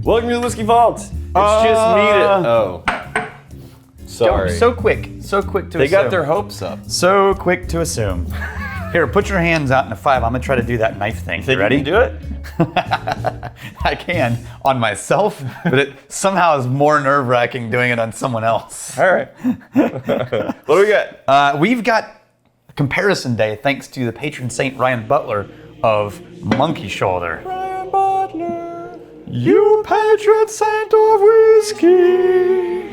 Welcome to the Whiskey Vault. It's just me to... Oh. Sorry. So quick to assume. They got their hopes up. So quick to assume. Here, put your hands out in a 5. I'm gonna try to do that knife thing. Think ready? you can do it? I can on myself, but it somehow is more nerve-wracking doing it on someone else. All right. What do we got? We've got comparison day thanks to the patron saint Ryan Butler of Monkey Shoulder. Ryan Butler. You patron saint of whiskey.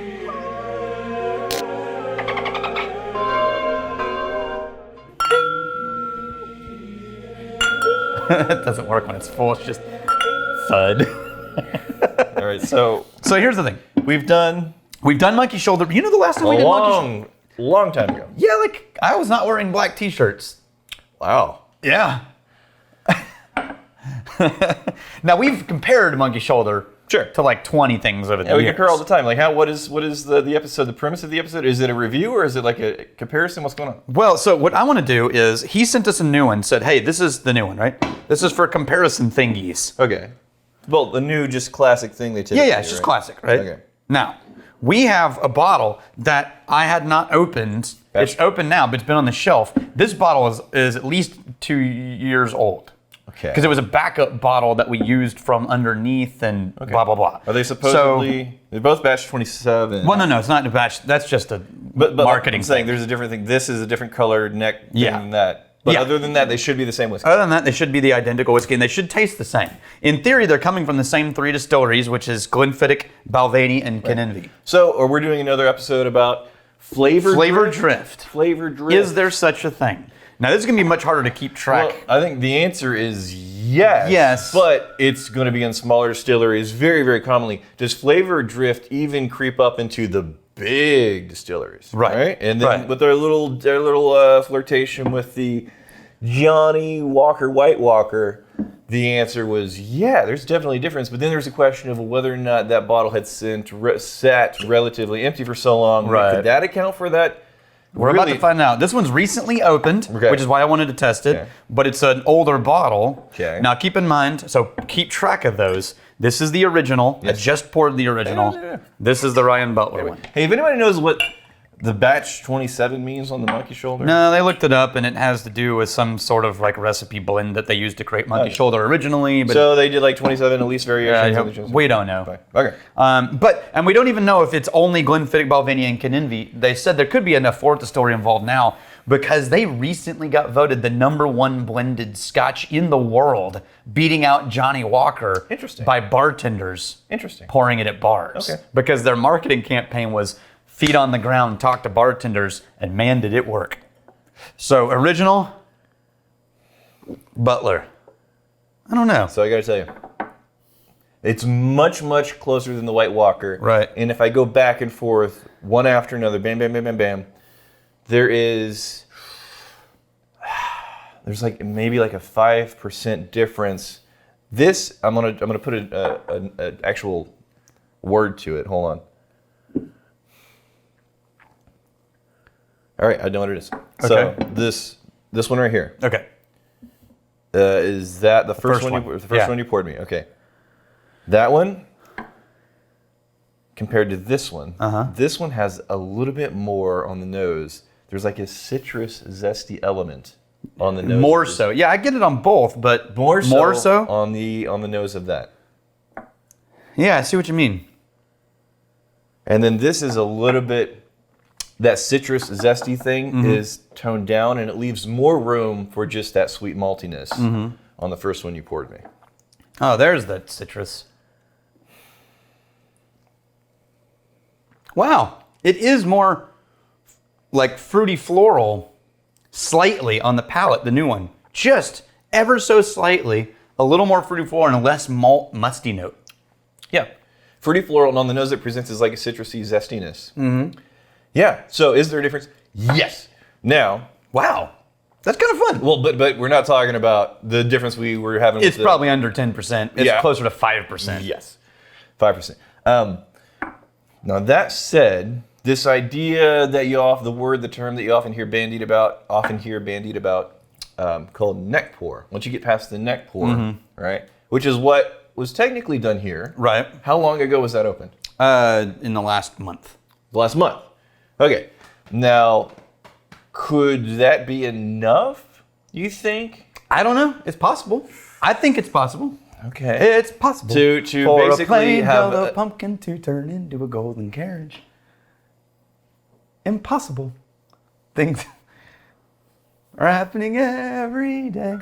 It doesn't work when it's full. It's just thud. All right. So here's the thing. we've done Monkey Shoulder. You know the last time we did Monkey Shoulder? long time ago. Yeah, like I was not wearing black t-shirts. Wow. Yeah. Now we've compared Monkey Shoulder Sure. to like 20 things over the Yeah, we years. compare all the time. Like, what is the episode? The premise of the episode? Is it a review or is it like a comparison? What's going on? Well, so what I want to do is he sent us a new one. Said, hey, this is the new one, right? This is for comparison thingies. Okay. Well, the new just classic thing they typically Yeah, it's just classic, right? Okay. Now, we have a bottle that I had not opened. It's open now, but it's been on the shelf. This bottle is at least 2 years old. Okay. Because it was a backup bottle that we used from underneath and blah, blah, blah. Are they supposedly... they're both batch 27. Well, no, it's not a batch. That's just a but marketing I'm saying thing. there's a different thing. This is a different colored neck Yeah. than that. But Yeah. other than that, they should be the same whiskey. Other than that, they should be the identical whiskey, and they should taste the same. In theory, they're coming from the same 3 distilleries, which is Glenfiddich, Balvenie, and Kinninvie. So, or we're doing another episode about flavor drift. Flavor drift. Is there such a thing? Now, this is going to be much harder to keep track. Well, I think the answer is yes. Yes. But it's going to be in smaller distilleries very, very commonly. Does flavor drift even creep up into the big distilleries? Right. And then Right. with their little flirtation with the Johnny Walker White Walker, the answer was yeah, there's definitely a difference. But then there's a question of whether or not that bottle had sat relatively empty for so long. Right. Could that account for that? We're about to find out. This one's recently opened, Okay. which is why I wanted to test it. Okay. But it's an older bottle. Okay. Now keep in mind, so keep track of those. This is the original. Yes. I just poured the original. Yeah. This is the Ryan Butler one. Hey, if anybody knows what the batch 27 means on the Monkey Shoulder? No, they looked it up, and it has to do with some sort of like recipe blend that they used to create Monkey Shoulder originally. But So they did like 27 at least variations. we don't know. Okay. And we don't even know if it's only Glenfiddich, Balvenie, and Kinninvie. They said there could be a fourth distillery involved now because they recently got voted the #1 blended Scotch in the world, beating out Johnny Walker. Interesting. By bartenders. Interesting. Pouring it at bars. Okay. Because their marketing campaign was feet on the ground, talk to bartenders, and man, did it work. So original, Butler. I don't know. So I got to tell you, it's much, much closer than the White Walker. Right. And if I go back and forth, one after another, bam, bam, bam, bam, bam, there's like maybe like a 5% difference. This I'm gonna put an actual word to it. Hold on. All right, I know what it is. Okay. So this one right here. Okay. Is that the first, first one? one. The first Yeah. one you poured me. Okay. That one compared to this one. This one has a little bit more on the nose. There's like a citrus zesty element on the nose. More so. Yeah, I get it on both, but More more so? on the nose of that. Yeah, I see what you mean. And then this is a little bit, that citrus zesty thing Mm-hmm. is toned down and it leaves more room for just that sweet maltiness Mm-hmm. on the first one you poured me. Oh, there's that citrus. Wow. It is more like fruity floral, slightly on the palate, the new one. Just ever so slightly, a little more fruity floral and a less malt musty note. Yeah. Fruity floral, and on the nose it presents as like a citrusy zestiness. Mm-hmm. Yeah. So is there a difference? Yes. Now, Wow. That's kind of fun. well, but we're not talking about the difference we were having. It's with probably under 10%. It's Yeah. closer to 5%. Yes, 5%. Now that said, this idea that the term that you often hear bandied about, called neck pour. Once you get past the neck pour, right, which is what was technically done here. Right. How long ago was that opened? In the last month. Last month. Okay. Now, could that be enough, you think? I don't know. It's possible. I think it's possible. Okay. It's possible. To For basically a plain have yellow pumpkin to turn into a golden carriage. Impossible. Things are happening every day.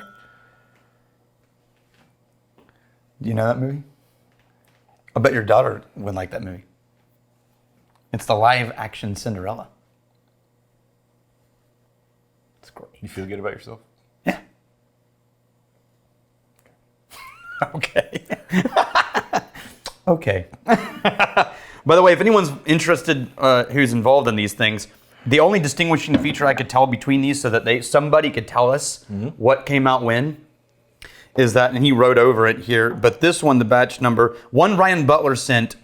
Do you know that movie? I bet your daughter would like that movie. It's the live action Cinderella. It's great. You feel good about yourself? Yeah. Okay. Okay. By the way, if anyone's interested who's involved in these things, the only distinguishing feature I could tell between these so that somebody could tell us what came out when is that, and he wrote over it here, but this one, the batch number, one Ryan Butler sent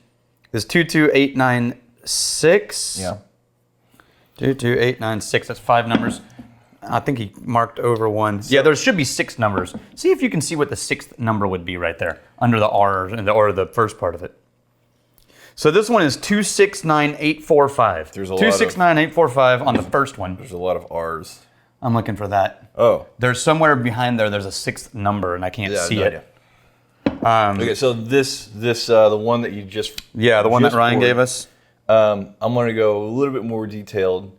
is 22896. Yeah. 22896, that's 5 numbers. I think he marked over one. Yeah, there should be 6 numbers. See if you can see what the 6th number would be right there under the R or the first part of it. So this one is 269845. There's a lot 269845 on the first one. There's a lot of R's. I'm looking for that. Oh. There's somewhere behind there's a 6th number and I can't see it. Okay, so this the one that you just the one that Ryan poured, gave us. I'm going to go a little bit more detailed.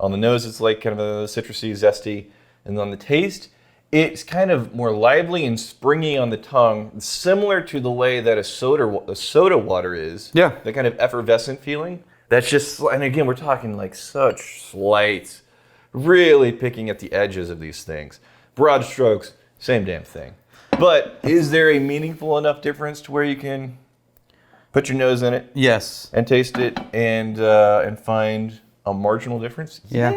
On the nose, it's like kind of a citrusy, zesty. And on the taste, it's kind of more lively and springy on the tongue, similar to the way that a soda water is. Yeah. The kind of effervescent feeling. That's just, and again, we're talking like such slight, really picking at the edges of these things. Broad strokes, same damn thing. But is there a meaningful enough difference to where you can put your nose in it? Yes. And taste it and find a marginal difference? Yeah.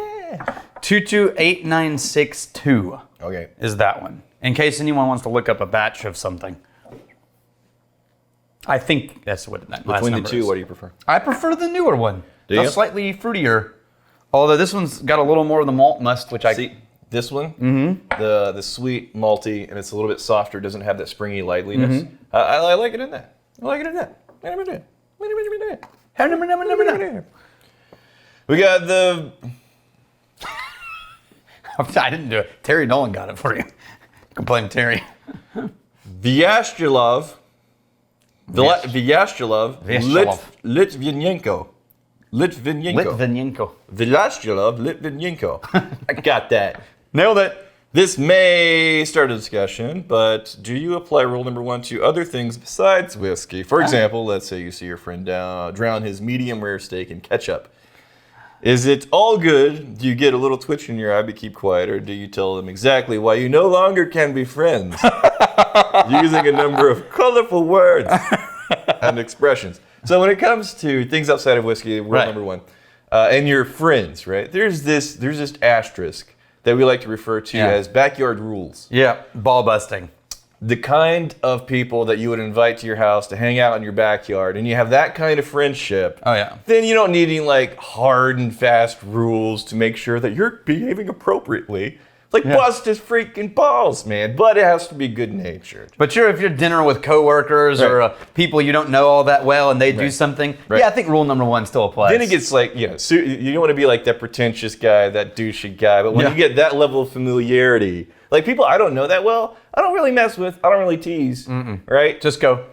228962. Okay. Is that one. In case anyone wants to look up a batch of something. I think that's what that last Between the number two, is. what do you prefer? I prefer the newer one. Do you? It's slightly fruitier. Although this one's got a little more of the malt must, which See, this one, the sweet, malty, and it's a little bit softer, doesn't have that springy liveliness. I like it in that. I like it in that. We got the... I didn't do it. Terry Nolan got it for you. You can blame Terry. Vyashchelov. Vyashchelov. Litvinenko. Litvinenko. Vyashchelov Litvinenko. I got that. Nailed it. This may start a discussion, but do you apply rule number 1 to other things besides whiskey? For example, let's say you see your friend drown his medium rare steak in ketchup. Is it all good? Do you get a little twitch in your eye but keep quiet, or do you tell them exactly why you no longer can be friends? Using a number of colorful words and expressions. So when it comes to things outside of whiskey, rule number 1, and your friends, right? There's this asterisk that we like to refer to as backyard rules. Yeah, ball busting. The kind of people that you would invite to your house to hang out in your backyard, and you have that kind of friendship, then you don't need any like hard and fast rules to make sure that you're behaving appropriately. Like, bust his freaking balls, man. But it has to be good-natured. But if you're dinner with coworkers or people you don't know all that well and they do something, I think rule number 1 still applies. Then it gets like, you don't want to be like that pretentious guy, that douchey guy. But when you get that level of familiarity, like people I don't know that well, I don't really mess with, I don't really tease, right? Just go,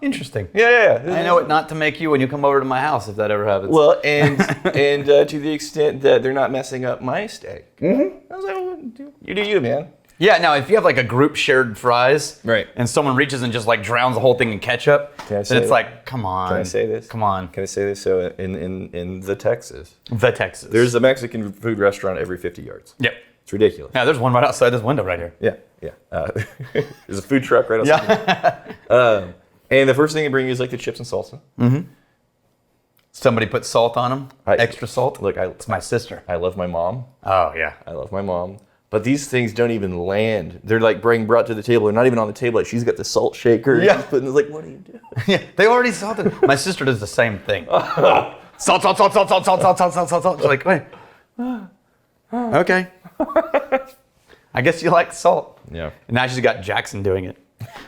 interesting. Yeah. I know what not to make you when you come over to my house if that ever happens. Well, and to the extent that they're not messing up my steak. I was like, well, you do you, man. Yeah, now if you have like a group shared fries, right, and someone reaches and just like drowns the whole thing in ketchup, then it's like, come on. Can I say this? Come on. Can I say this? So in the Texas. There's a Mexican food restaurant every 50 yards. Yep. It's ridiculous. Yeah, there's one right outside this window right here. Yeah. There's a food truck right outside. And the first thing they bring you is like the chips and salsa. Somebody put salt on them, extra salt. Look, it's my sister. I love my mom. Oh, yeah. I love my mom. But these things don't even land. They're like being brought to the table. They're not even on the table. Like she's got the salt shaker. Yeah. She's putting, like, what are you doing? Yeah, they already salted. My sister does the same thing. Salt. She's like, wait. Okay. I guess you like salt. Yeah. And now she's got Jackson doing it.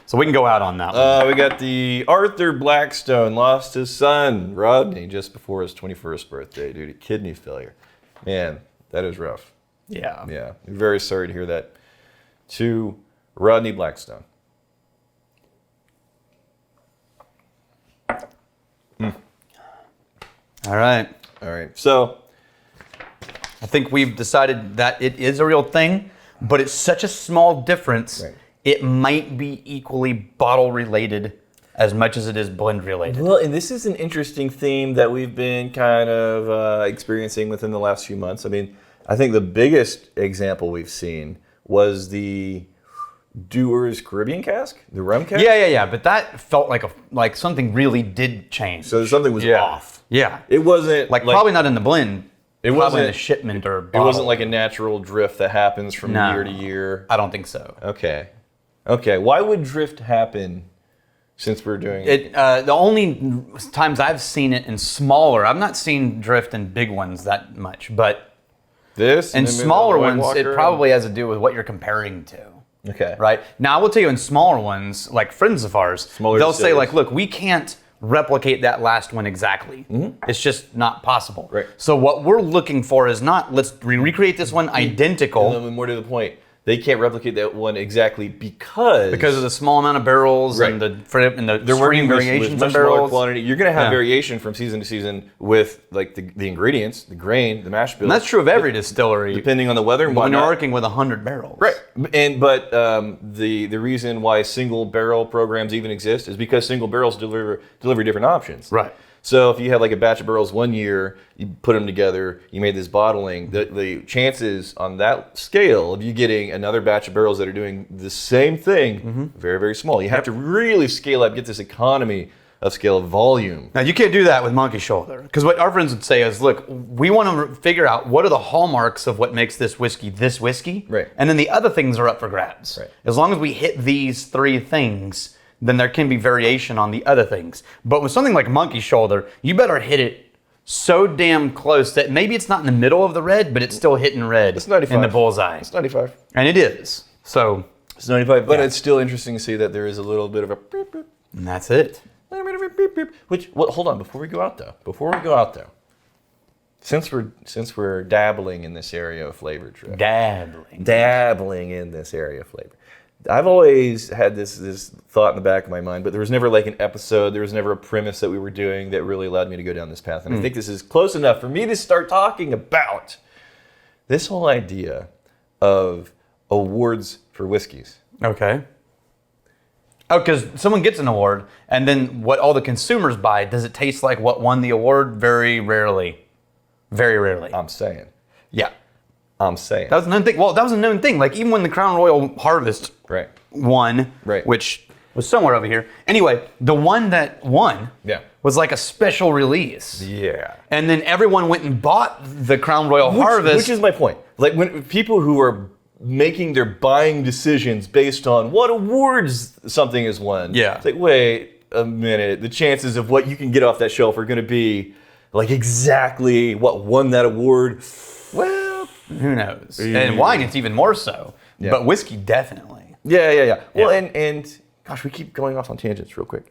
So we can go out on that one. We got the Arthur Blackstone lost his son, Rodney, just before his 21st birthday due to kidney failure. Man, that is rough. Yeah. Yeah, I'm very sorry to hear that. To Rodney Blackstone. All right. All right, so I think we've decided that it is a real thing, but it's such a small difference. Right. It might be equally bottle related as much as it is blend related. well, and this is an interesting theme that we've been kind of experiencing within the last few months. I mean, I think the biggest example we've seen was the Dewar's Caribbean cask, the rum cask. Yeah. But that felt like something really did change. So something was off. Yeah. It wasn't Like probably not in the blend. It probably wasn't in the shipment or It bottle. wasn't like a natural drift that happens from No. year to year. I don't think so. Okay. Why would drift happen? Since we're doing It the only times I've seen it in smaller, I've not seen drift in big ones that much, but this in and then smaller the White ones, Walker it probably has to do with what you're comparing to. Okay. Right? Now, I will tell you in smaller ones, like friends of ours, Smaller they'll say distilleries. like, look, we can't replicate that last one exactly. It's just not possible. Right. So what we're looking for is not, let's recreate this one identical. And then more to the point, they can't replicate that one exactly because Because of the small amount of barrels Right. and the they're working extreme with variations much of smaller barrels. quantity. You're going to have Yeah. variation from season to season with like the ingredients, the grain, the mash bill. And that's true of every distillery. depending on the weather and But when you're whatnot. working with 100 barrels. Right, but the reason why single barrel programs even exist is because single barrels deliver different options. Right. So if you had like a batch of barrels one year, you put them together, you made this bottling, the chances on that scale of you getting another batch of barrels that are doing the same thing, very, very small. You have to really scale up, get this economy of scale of volume. Now, you can't do that with Monkey Shoulder. Because what our friends would say is, look, we want to figure out what are the hallmarks of what makes this whiskey. Right. And then the other things are up for grabs. Right. As long as we hit these three things, then there can be variation on the other things. But with something like Monkey Shoulder, you better hit it so damn close that maybe it's not in the middle of the red, but it's still hitting red It's 95. in the bullseye. It's 95. And it is. So, It's 95, but it's still interesting to see that there is a little bit of a beep, beep, and that's it. little bit of a beep, beep. Which, well, hold on, before we go out though, since we're dabbling in this area of flavor, Trip, dabbling in this area of flavor, I've always had this thought in the back of my mind, but there was never like an episode, there was never a premise that we were doing that really allowed me to go down this path. And I think this is close enough for me to start talking about this whole idea of awards for whiskeys. Okay. Oh, because someone gets an award, and then what all the consumers buy, does it taste like what won the award? Very rarely. Very rarely. I'm saying. Yeah. I'm saying. That was a known thing. Well, that was a known thing. Like, even when the Crown Royal Harvest Right. won, Right. which was somewhere over here. Anyway, the one that won Yeah. was like a special release. Yeah. And then everyone went and bought the Crown Royal Harvest. Which is my point. Like when people who are making their buying decisions based on what awards something has won. Yeah. It's like, wait a minute. The chances of what you can get off that shelf are going to be like exactly what won that award. Well, who knows? And wine, it's even more so. Yeah. But whiskey, definitely. yeah. Well, Yeah. and gosh, we keep going off on tangents real quick.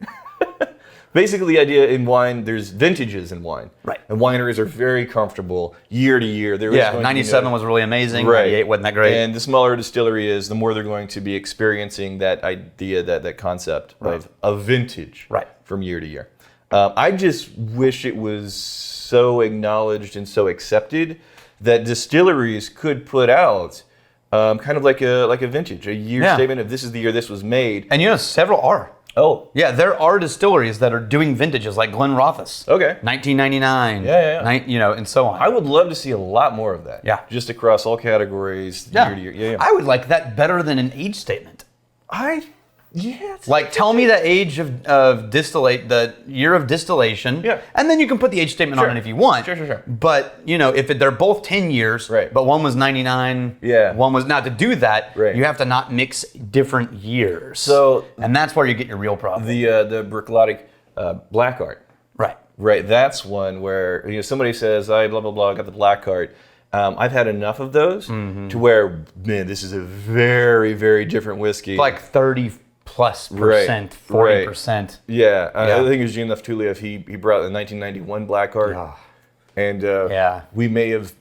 Basically, the idea in wine, there's vintages in wine. Right. And wineries are very comfortable year to year. There is Yeah, going to be 97 was really amazing. Right. 98 wasn't that great. And the smaller a distillery is, the more they're going to be experiencing that idea, that concept of a vintage Right. from year to year. I just wish it was so acknowledged and so accepted that distilleries could put out kind of like a vintage, a year Yeah. statement of this is the year this was made. And you know, several are. Oh, Yeah, there are distilleries that are doing vintages, like Glen Rothes. okay. 1999. Yeah. You know, and so on. I would love to see a lot more of that. Yeah. Just across all categories, year to year. Yeah. I would like that better than an age statement. Yes. Like, tell me the age of distillate, the year of distillation. Yeah. And then you can put the age statement Sure. on it if you want. Sure. But, you know, if they're both 10 years, Right. but one was 99, Yeah. one was not, to do that, Right. you have to not mix different years. So- and that's where you get your real problem. The Bricklotic black art. Right. Right, that's one where somebody says, "I blah blah blah, I got the black art." I've had enough of those to where, man, this is a very, very different whiskey. Like 30 plus percent, 40%. Yeah, Yeah. I think it was Gene Tuliev. He brought the 1991 black card, and we may have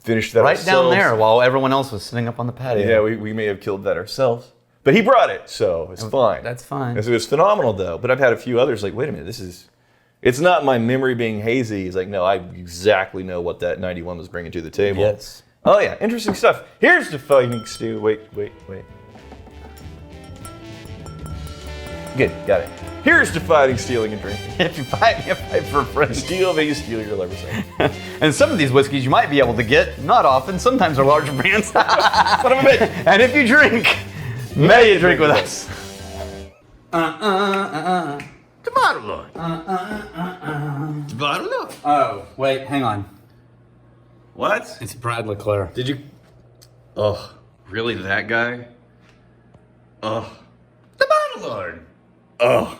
finished that Right ourselves. down there while everyone else was sitting up on the patio. Yeah, we may have killed that ourselves. But he brought it, so it's fine. That's fine. And so it was phenomenal, though. But I've had a few others like, wait a minute, it's not my memory being hazy. He's like, no, I exactly know what that 91 was bringing to the table. Yes. Oh, yeah, interesting stuff. Here's the fighting stew. Wait. Good, got it. Here's to fighting, stealing, and drinking. If you fight for friends. Steal, may you steal your liver's sake. And some of these whiskeys you might be able to get, not often, sometimes are larger brands. Son of a bitch. And if you drink, may you drink with us. The bottle Lord. The bottle Lord. Oh, wait, hang on. What? It's Brad Leclerc. Did you? Oh, really? That guy? Oh. The bottle Lord. Oh.